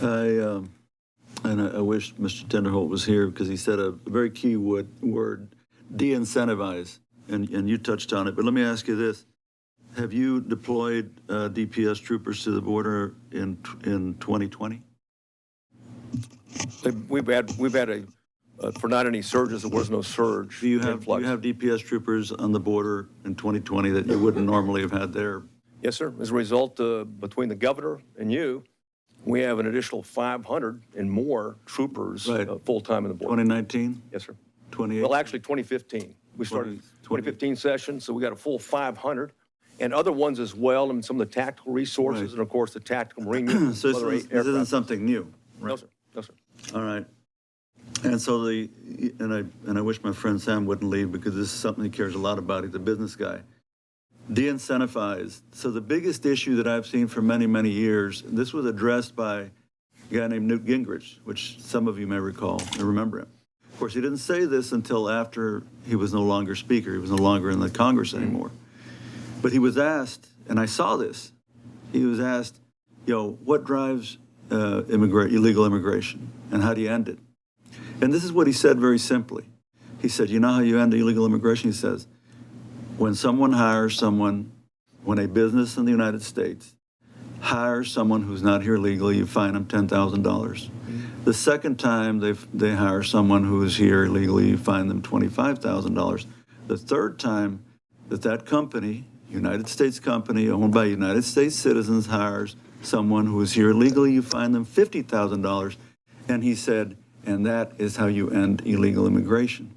I wish Mr. Tenderholt was here because he said a very key word, de-incentivize, and you touched on it. But let me ask you this. Have you deployed DPS troopers to the border in 2020? We've had a, for not any surges, there was no surge. Do you have DPS troopers on the border in 2020 that you wouldn't normally have had there? Yes, sir. As a result, between the governor and you, we have an additional 500 and more troopers full-time in the border. 2019? Yes, sir. 2018? Well, actually, 2015. We started 2015 session, so we got a full 500. And other ones as well, and some of the tactical resources, and of course, the tactical marine units. So this isn't something new, right? No, sir. No, sir. All right. And so I wish my friend Sam wouldn't leave because this is something he cares a lot about. He's a business guy. De-incentivize. So the biggest issue that I've seen for many, many years, this was addressed by a guy named Newt Gingrich, which some of you may recall and remember him. Of course, he didn't say this until after he was no longer speaker. He was no longer in the Congress anymore. But he was asked, and I saw this, he was asked, what drives illegal immigration and how do you end it? And this is what he said very simply. He said, you know how you end illegal immigration? He says, when someone hires someone, when a business in the United States hires someone who's not here legally, you fine them $10,000. The second time they hire someone who is here illegally, you fine them $25,000. The third time that company, United States company owned by United States citizens, hires someone who is here illegally, you fine them $50,000. And he said, and that is how you end illegal immigration.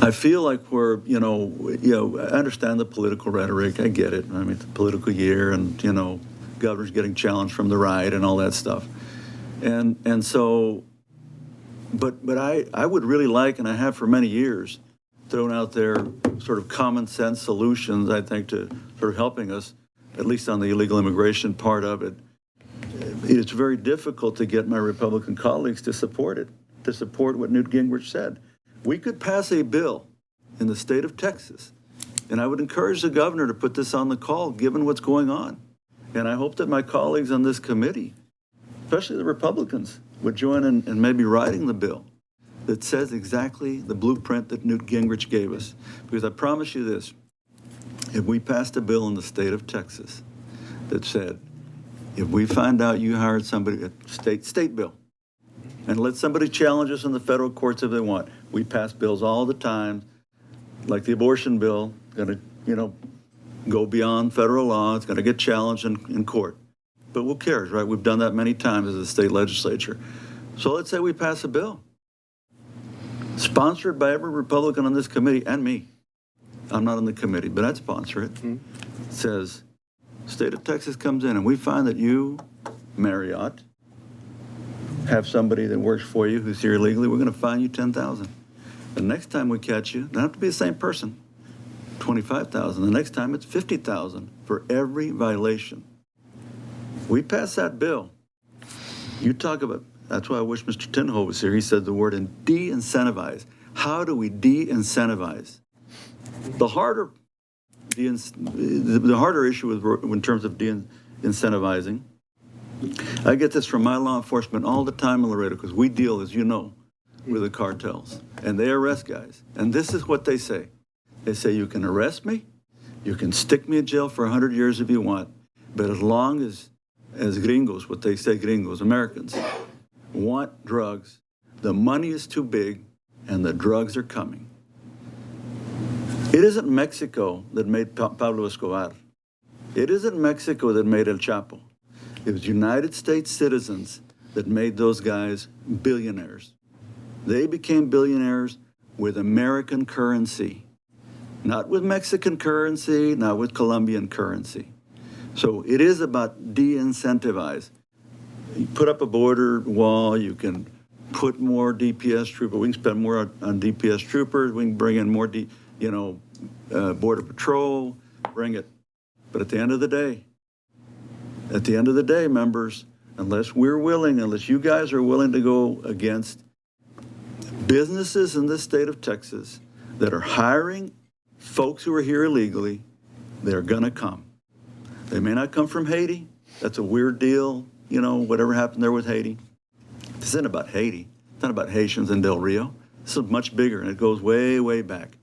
I feel like we're, I understand the political rhetoric. I get it. I mean, it's a political year and, governor's getting challenged from the right and all that stuff. And so, but I would really like, and I have for many years, thrown out there sort of common sense solutions, I think, to sort of helping us, at least on the illegal immigration part of it. It's very difficult to get my Republican colleagues to support it, to support what Newt Gingrich said. We could pass a bill in the state of Texas, and I would encourage the governor to put this on the call, given what's going on. And I hope that my colleagues on this committee, especially the Republicans, would join in maybe writing the bill that says exactly the blueprint that Newt Gingrich gave us. Because I promise you this, if we passed a bill in the state of Texas that said, if we find out you hired somebody, a state bill, and let somebody challenge us in the federal courts if they want. We pass bills all the time, like the abortion bill, gonna, go beyond federal law. It's gonna get challenged in court. But who cares, right? We've done that many times as a state legislature. So let's say we pass a bill, sponsored by every Republican on this committee and me. I'm not on the committee, but I'd sponsor it. It says, state of Texas comes in and we find that you, Marriott, have somebody that works for you who's here illegally, we're gonna fine you $10,000. The next time we catch you, don't have to be the same person, $25,000. The next time it's $50,000 for every violation. We pass that bill. You talk about, that's why I wish Mr. Tinholt was here. He said the word de-incentivize. How do we de-incentivize? The harder issue in terms of de-incentivizing, I get this from my law enforcement all the time in Laredo because we deal, as you know, with the cartels. And they arrest guys. And this is what they say. They say, you can arrest me, you can stick me in jail for 100 years if you want, but as long as gringos, what they say gringos, Americans, want drugs, the money is too big and the drugs are coming. It isn't Mexico that made Pablo Escobar. It isn't Mexico that made El Chapo. It was United States citizens that made those guys billionaires. They became billionaires with American currency, not with Mexican currency, not with Colombian currency. So it is about de-incentivize. You put up a border wall, you can put more DPS troopers, we can spend more on DPS troopers, we can bring in more Border Patrol, bring it. But at the end of the day, members, unless we're willing, unless you guys are willing to go against businesses in the state of Texas that are hiring folks who are here illegally, they're gonna come. They may not come from Haiti. That's a weird deal. whatever happened there with Haiti. This isn't about Haiti. It's not about Haitians in Del Rio. This is much bigger, and it goes way, way back.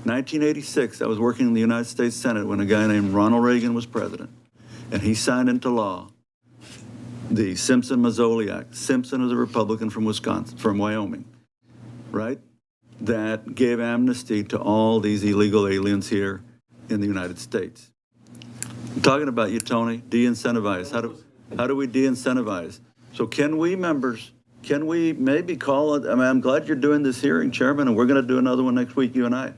1986, I was working in the United States Senate when a guy named Ronald Reagan was president, and he signed into law the Simpson-Mazzoli Act. Simpson is a Republican from Wyoming, right? That gave amnesty to all these illegal aliens here in the United States. I'm talking about you, Tony, de-incentivize. How do we de-incentivize? So can we, members, can we maybe call it, I'm glad you're doing this hearing, Chairman, and we're going to do another one next week, you and I.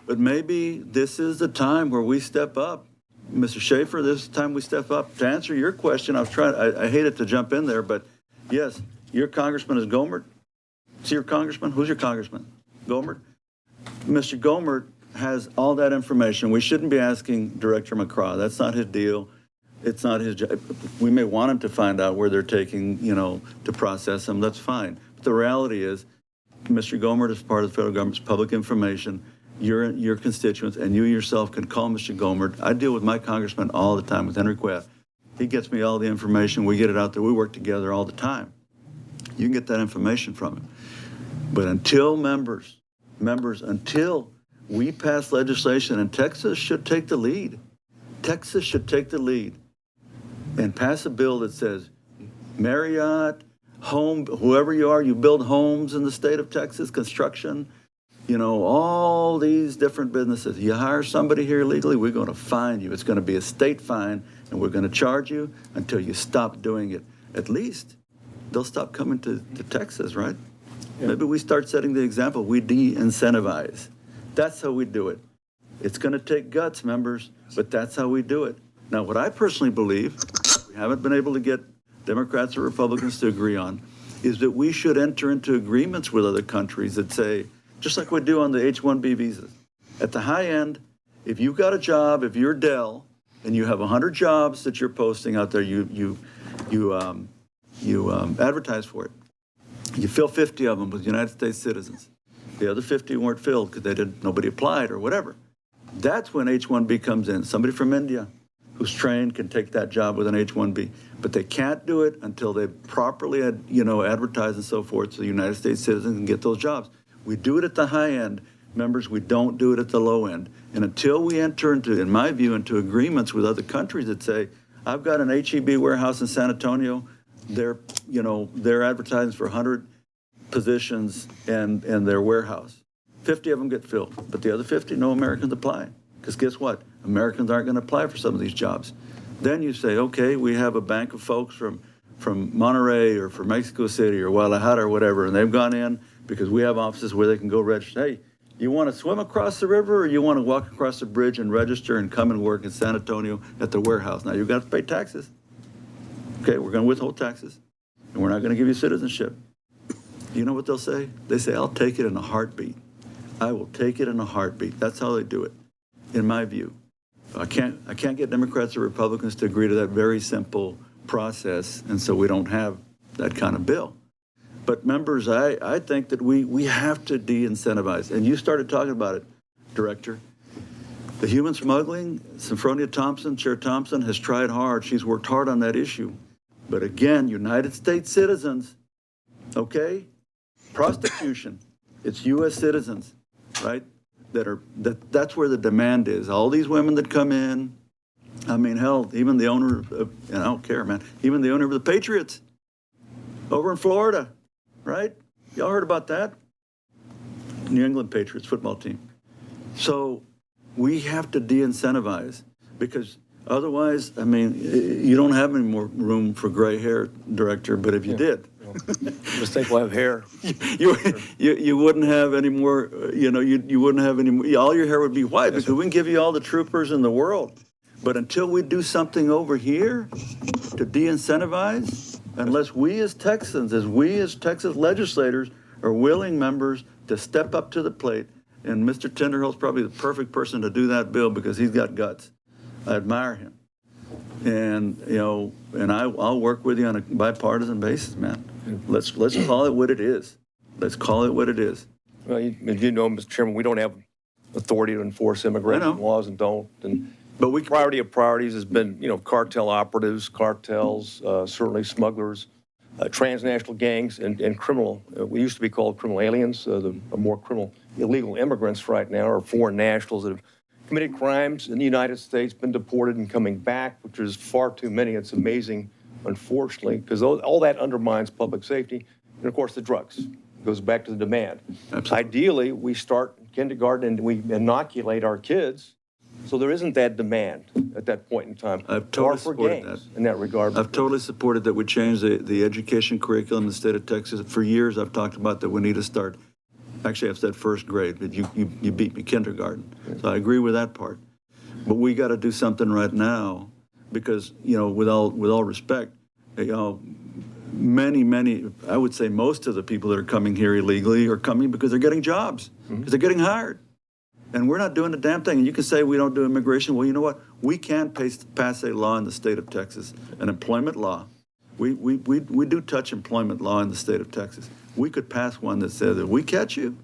But maybe this is the time where we step up. Mr. Schaefer, this is the time we step up. To answer your question, I hated to jump in there, but yes, your congressman is Gohmert. See your congressman? Who's your congressman? Gohmert? Mr. Gohmert has all that information. We shouldn't be asking Director McCraw. That's not his deal. It's not his job. We may want him to find out where they're taking, to process them. That's fine. But the reality is, Mr. Gohmert is part of the federal government's public information. Your constituents and you yourself can call Mr. Gohmert. I deal with my congressman all the time, with Henry Quaff. He gets me all the information. We get it out there. We work together all the time. You can get that information from him. But until until we pass legislation, and Texas should take the lead. Texas should take the lead and pass a bill that says Marriott, whoever you are, you build homes in the state of Texas, construction, all these different businesses. You hire somebody here illegally, we're going to fine you. It's going to be a state fine, and we're going to charge you until you stop doing it. At least they'll stop coming to Texas, right? Yeah. Maybe we start setting the example. We de-incentivize. That's how we do it. It's going to take guts, members, but that's how we do it. Now, what I personally believe, we haven't been able to get Democrats or Republicans to agree on, is that we should enter into agreements with other countries that say, just like we do on the H-1B visas. At the high end, if you've got a job, if you're Dell, and you have 100 jobs that you're posting out there, you advertise for it. You fill 50 of them with United States citizens. The other 50 weren't filled because nobody applied or whatever. That's when H-1B comes in. Somebody from India who's trained can take that job with an H-1B, but they can't do it until they properly, advertise and so forth, so the United States citizens can get those jobs. We do it at the high end, members. We don't do it at the low end. And until we enter into, in my view, into agreements with other countries that say, I've got an H-E-B warehouse in San Antonio. They're advertising for 100 positions in their warehouse. 50 of them get filled, but the other 50, no Americans apply. Because guess what? Americans aren't going to apply for some of these jobs. Then you say, okay, we have a bank of folks from Monterey or from Mexico City or Guadalajara or whatever, and they've gone in because we have offices where they can go register. Hey, you want to swim across the river or you want to walk across the bridge and register and come and work in San Antonio at the warehouse? Now, you're going to have to pay taxes. Okay, we're going to withhold taxes, and we're not going to give you citizenship. You know what they'll say? They say, I'll take it in a heartbeat. I will take it in a heartbeat. That's how they do it, in my view. I can't get Democrats or Republicans to agree to that very simple process, and so we don't have that kind of bill. But members, I think that we have to de-incentivize. And you started talking about it, Director. The human smuggling, Sophronia Thompson, Chair Thompson, has tried hard. She's worked hard on that issue. But again, United States citizens, okay? Prostitution, it's U.S. citizens, right? That's where the demand is. All these women that come in, I mean, hell, even the owner of, and I don't care, man, even the owner of the Patriots over in Florida, right? Y'all heard about that? New England Patriots football team. So we have to de-incentivize because otherwise, I mean, you don't have any more room for gray hair, Director, but if you did, just think we'll have hair. You wouldn't have any more, you wouldn't have any more, all your hair would be white because we can give you all the troopers in the world. But until we do something over here to de-incentivize, unless we as Texans, as Texas legislators are willing members to step up to the plate, and Mr. Tinderhill's probably the perfect person to do that bill because he's got guts. I admire him. And, and I'll work with you on a bipartisan basis, man. Let's call it what it is. Let's call it what it is. Well, Mr. Chairman, we don't have authority to enforce immigration laws and don't. And But we priority of priorities has been, cartel operatives, cartels, certainly smugglers, transnational gangs, and criminal, we used to be called criminal aliens. The more criminal illegal immigrants right now are foreign nationals that have committed crimes in the United States, been deported and coming back, which is far too many. It's amazing, unfortunately, because all that undermines public safety. And of course, the drugs. It goes back to the demand. Absolutely. Ideally, we start in kindergarten and we inoculate our kids so there isn't that demand at that point in time. I've totally or for supported gangs that. in that regard. I've totally supported that we change the education curriculum in the state of Texas. For years, I've talked about that we need to start. Actually, I've said first grade, but you beat me kindergarten. So I agree with that part. But we got to do something right now because, with all respect, many, I would say most of the people that are coming here illegally are coming because they're getting jobs, because they're getting hired. And we're not doing a damn thing. And you can say we don't do immigration. Well, you know what? We can pass a law in the state of Texas, an employment law. We do touch employment law in the state of Texas. We could pass one that says, if we catch you,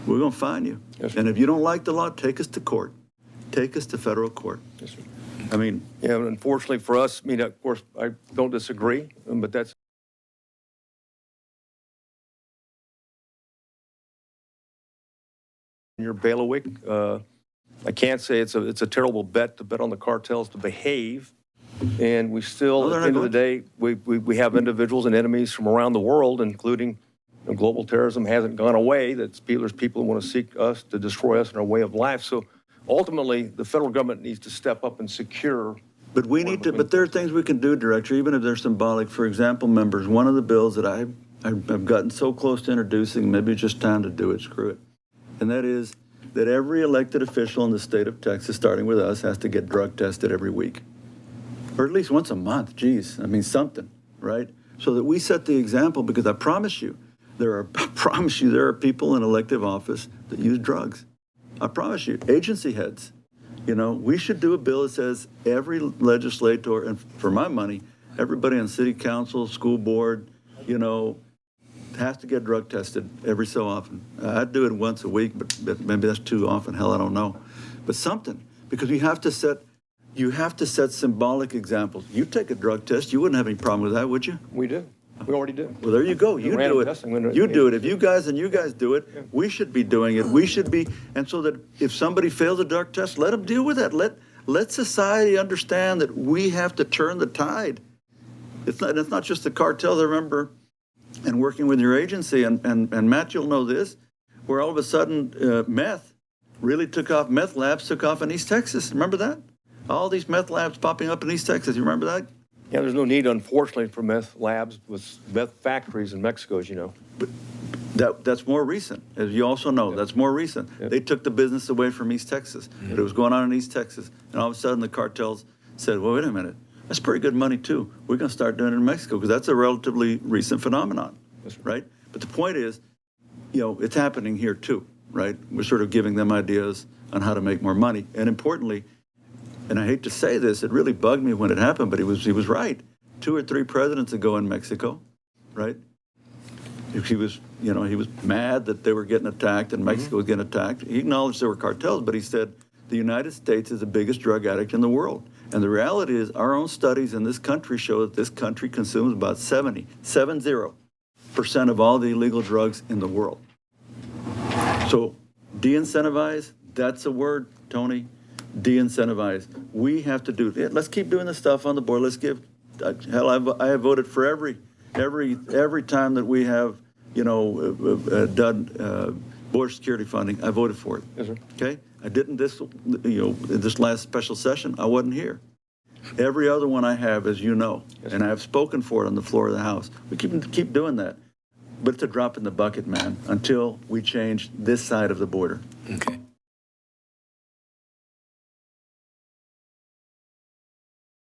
we're going to fine you. Yes, sir. And if you don't like the law, take us to court. Take us to federal court. Yes, sir. I mean, Yeah, unfortunately for us, of course, I don't disagree, but that's your bailiwick. I can't say it's a terrible bet to bet on the cartels to behave. And we still, No, at they're the end not of the day, we have individuals and enemies from around the world, including global terrorism hasn't gone away. There's people who want to seek us to destroy us and our way of life. So ultimately, the federal government needs to step up and secure. but we need to, but there are things we can do, Director, even if they're symbolic. For example, members, one of the bills that I've gotten so close to introducing, maybe it's just time to do it, screw it. And that is that every elected official in the state of Texas, starting with us, has to get drug tested every week. Or at least once a month, geez, I mean something, right? So that we set the example, because I promise you, there are people in elective office that use drugs. I promise you, agency heads. We should do a bill that says every legislator, and for my money, everybody on city council, school board, has to get drug tested every so often. I'd do it once a week, but maybe that's too often. Hell, I don't know. But something, because you have to set symbolic examples. You take a drug test, you wouldn't have any problem with that, would you? We do. We already do. Well, there you go. You do it. You do it. If you guys do it, we should be doing it. We should be, and so that if somebody fails a drug test, let them deal with that. Let society understand that we have to turn the tide. It's not just the cartels. I remember, and working with your agency, and Matt, you'll know this, where all of a sudden meth really took off. Meth labs took off in East Texas. Remember that? All these meth labs popping up in East Texas. You remember that? Yeah, there's no need, unfortunately, for meth labs with meth factories in Mexico, as you know. But that's more recent, as you also know. That's more recent. They took the business away from East Texas. But it was going on in East Texas, and all of a sudden the cartels said, well, wait a minute, that's pretty good money too. We're going to start doing it in Mexico, because that's a relatively recent phenomenon, right? But the point is, it's happening here too, right? We're sort of giving them ideas on how to make more money. And importantly, and I hate to say this, it really bugged me when it happened, but he was right. 2 or 3 presidents ago in Mexico, right? He was mad that they were getting attacked and Mexico was getting attacked. He acknowledged there were cartels, but he said the United States is the biggest drug addict in the world. And the reality is our own studies in this country show that this country consumes about 70% of all the illegal drugs in the world. So de-incentivize, that's a word, Tony. De-incentivize. We have to do it. Let's keep doing the stuff on the board. Let's give, hell, I have voted for every time that we have, done border security funding, I voted for it. Yes, sir. Okay? I didn't this last special session, I wasn't here. Every other one I have, as you know, yes, and I have spoken for it on the floor of the House. We keep doing that. But it's a drop in the bucket, man, until we change this side of the border. Okay.